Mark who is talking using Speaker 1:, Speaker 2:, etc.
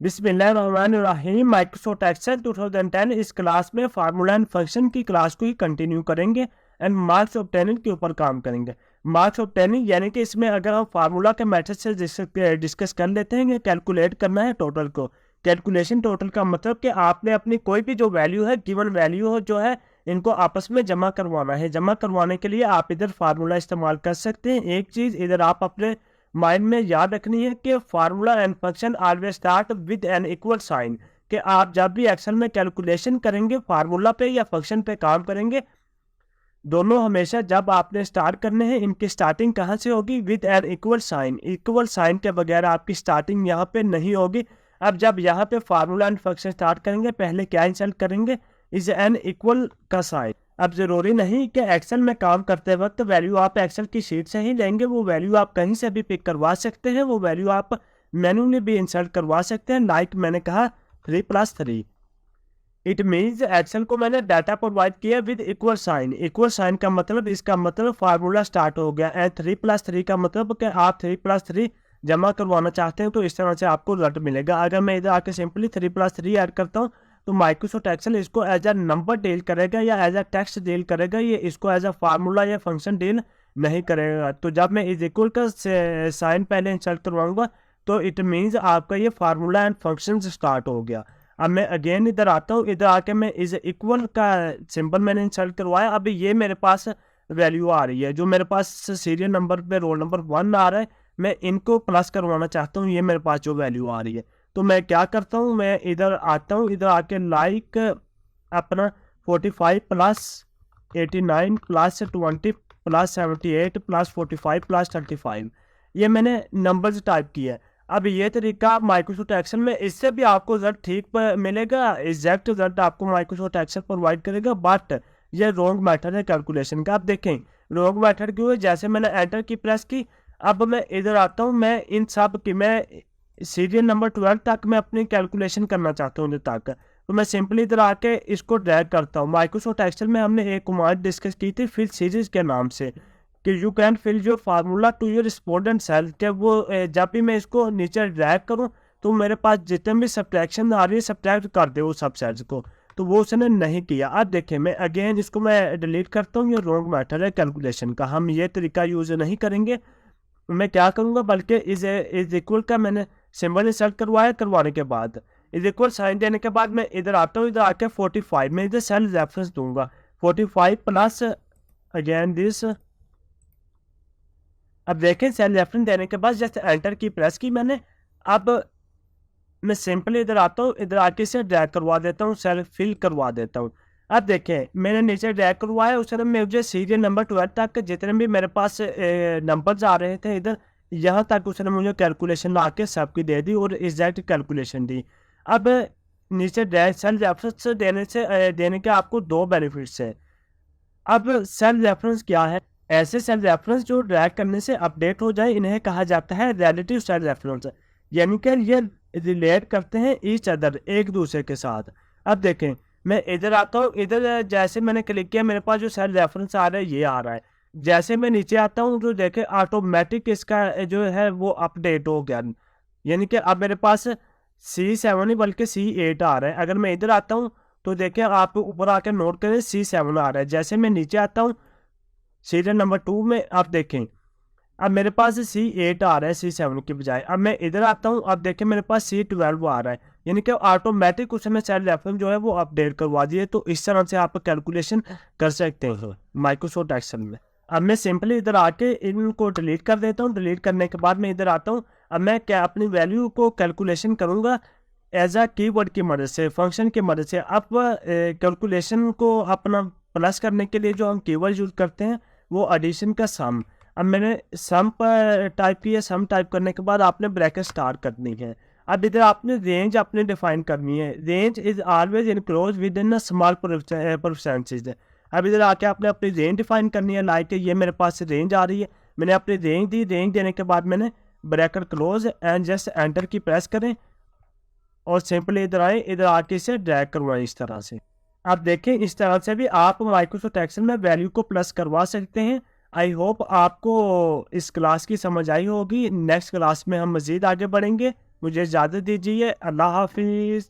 Speaker 1: बिस्मिल्लाहिर्रहमानिर्रहीम। Microsoft Excel 2010 इस class में फार्मूला एंड फंक्शन की क्लास को ही कंटिन्यू करेंगे एंड मार्क्स ऑब्टेनिंग के ऊपर काम करेंगे। मार्क्स ऑब्टेनिंग यानी कि इसमें अगर हम फार्मूला के मेथड से डिस्कस कर लेते हैं कि कैलकुलेट करना है टोटल को। कैलकुलेशन टोटल का मतलब कि आपने अपनी कोई भी जो वैल्यू है, गिवन वैल्यू हो जो है, इनको आपस में जमा करवाना है। जमा करवाने के लिए आप इधर फार्मूला इस्तेमाल कर सकते हैं। एक चीज़ इधर आप अपने माइंड में याद रखनी है कि formula and function always start with an equal sign. कि आप जब भी एक्सेल में कैलकुलेशन करेंगे, फार्मूला पे या फंक्शन पे काम करेंगे, दोनों हमेशा जब आपने स्टार्ट करने हैं, इनकी स्टार्टिंग कहाँ से होगी? With an equal sign. Equal sign के बगैर आपकी स्टार्टिंग यहाँ पे नहीं होगी। अब जब यहाँ पे फार्मूला एंड फंक्शन स्टार्ट करेंगे, पहले क्या इंसर्ट करेंगे? इज एन इक्वल का साइन। अब जरूरी नहीं कि एक्सेल में काम करते वक्त वैल्यू आप एक्सेल की शीट से ही लेंगे। वो वैल्यू आप कहीं से भी पिक करवा सकते हैं। वो वैल्यू आप मैन्युअली भी इंसर्ट करवा सकते हैं। लाइक मैंने कहा 3+3। इट मीन्स एक्सेल को मैंने डाटा प्रोवाइड किया with equal sign. Equal sign का मतलब, इसका मतलब फार्मूला स्टार्ट हो गया। एंड 3+3 का मतलब कि आप 3+3 जमा करवाना चाहते हैं, तो इस तरह से आपको रिजल्ट मिलेगा। अगर मैं इधर आके सिंपली 3+3 ऐड करता हूँ, तो माइक्रोसॉफ्ट एक्सेल इसको एज अ नंबर डील करेगा या एज अ टेक्स्ट डील करेगा। ये इसको एज अ फार्मूला या फंक्शन डील नहीं करेगा। तो जब मैं इज इक्वल का साइन पहले इंसर्ट करवाऊंगा, तो इट मीन्स आपका ये फार्मूला एंड फंक्शन स्टार्ट हो गया। अब मैं अगेन इधर आता हूँ। इधर आके मैं इज इक्वल का सिंबल मैंने इंसर्ट करवाया। अभी ये मेरे पास वैल्यू आ रही है, जो मेरे पास सीरियल नंबर पे रोल नंबर 1 आ रहा है, मैं इनको प्लस करवाना चाहता हूँ। ये मेरे पास जो वैल्यू आ रही है, तो मैं क्या करता हूँ, मैं इधर आता हूँ। इधर आके लाइक अपना 45 plus 89 plus 20 plus 78 plus 45 plus 35, ये मैंने नंबर्स टाइप किया है। अब ये तरीका माइक्रोसॉफ्ट एक्सेल में, इससे भी आपको रिजल्ट ठीक मिलेगा। एग्जैक्ट रिजल्ट आपको माइक्रोसॉफ्ट एक्सेल प्रोवाइड करेगा, बट ये रॉन्ग मेथड है कैलकुलेशन का। आप देखें रॉन्ग मेथड क्यों है? जैसे मैंने एंटर की प्रेस की, अब मैं इधर आता हूँ। मैं इन सब की, मैं सीरियल नंबर 12 तक मैं अपनी कैलकुलेशन करना चाहता हूँ इधर तक, तो मैं सिंपली इधर आके इसको ड्रैग करता हूँ। माइक्रोसॉफ्ट एक्सेल में हमने एक कमांड डिस्कस की थी फिल सीरीज के नाम से, कि you can fill your formula to your respondent cell. कि वो जब भी मैं इसको नीचे ड्रैग करूँ, तो मेरे पास जितने भी सब्ट्रैक्शन आ रही है, सब्ट्रैक्ट कर दे वो सब सेल्स को। तो वो उसने नहीं किया। अब देखें, मैं अगेन इसको मैं डिलीट करता हूँ। ये रॉन्ग मेथड है कैलकुलेशन का, हम ये तरीका यूज नहीं करेंगे। मैं क्या करूँगा, बल्कि इज इक्वल का मैंने सिंबल इंसर्ट करवाया। करवाने के बाद इज इक्वल साइन देने के बाद मैं इधर आता हूँ। इधर आके 45 में इधर सेल रेफरेंस दूंगा। 45 प्लस अगेन दिस। अब देखें सेल रेफरेंस देने के बाद जैसे एंटर की प्रेस की मैंने, अब मैं सिंपली इधर आता हूँ। इधर आके इसे ड्रैग करवा देता हूँ, सेल फिल करवा देता हूँ। अब देखें मैंने नीचे ड्रैग करवाया, उसने मुझे सीरियल नंबर 12 तक जितने भी मेरे पास नंबर्स आ रहे थे इधर, यहाँ तक उसने मुझे कैलकुलेशन ला के सबकी दे दी और एग्जैक्ट कैलकुलेशन दी। अब नीचे ड्रैग सेल रेफरेंस देने के आपको दो बेनिफिट्स है। अब सेल रेफरेंस क्या है? ऐसे सेल रेफरेंस जो ड्रैग करने से अपडेट हो जाए, इन्हें कहा जाता है रिलेटिव सेल रेफरेंस। यानी कि ये रिलेट करते हैं ईच अदर, एक दूसरे के साथ। अब देखें मैं इधर आता हूँ। इधर जैसे मैंने क्लिक किया, मेरे पास जो सेल रेफरेंस आ रहा है ये आ रहा है। जैसे मैं नीचे आता हूँ, तो देखें ऑटोमेटिक इसका जो है वो अपडेट हो गया। यानी कि अब मेरे पास C7 नहीं बल्कि C8 आ रहा है। अगर मैं इधर आता हूँ, तो देखें आप ऊपर आकर नोट करें C7 आ रहा है। जैसे मैं नीचे आता हूँ सीरियल नंबर 2 में, आप देखें अब मेरे पास C8 आ रहा है C7 की बजाय। अब मैं इधर आता हूँ, अब देखें मेरे पास C12 आ रहा है। यानी कि ऑटोमेटिक उसमें सेल रेफरेंस जो है वो अपडेट करवा दिए। तो इस तरह से आप कैलकुलेशन कर सकते हैं माइक्रोसॉफ्ट एक्सेल में। अब मैं सिंपली इधर आके इनको डिलीट कर देता हूँ। डिलीट करने के बाद मैं इधर आता हूँ। अब मैं क्या अपनी वैल्यू को कैलकुलेशन करूँगा एज आ कीवर्ड की मदद से, फंक्शन की मदद से। अब कैलकुलेशन को अपना प्लस करने के लिए जो हम कीवर्ड यूज करते हैं वो एडिशन का सम। अब मैंने सम पर टाइप किया। सम टाइप करने के बाद आपने ब्रैकेट स्टार्ट करनी है। अब इधर आपने रेंज अपने डिफाइन करनी है। Range is always enclose with in a small percentage. अब इधर आके आपने अपनी रेंज डिफाइन करनी है। लाइक ये मेरे पास रेंज आ रही है, मैंने अपनी रेंज दी। रेंज देने के बाद मैंने bracket close and just enter की प्रेस करें और सिंपली इधर आए। इधर आके इसे ड्रैग करवाएं इस तरह से। आप देखें इस तरह से भी आप माइक्रोसॉफ्ट एक्सेल में वैल्यू को प्लस करवा सकते हैं। आई होप आपको इस क्लास की समझ आई होगी। नेक्स्ट क्लास में हम मज़ीद आगे बढ़ेंगे। मुझे इजाज़त दीजिए। अल्लाह हाफिज़।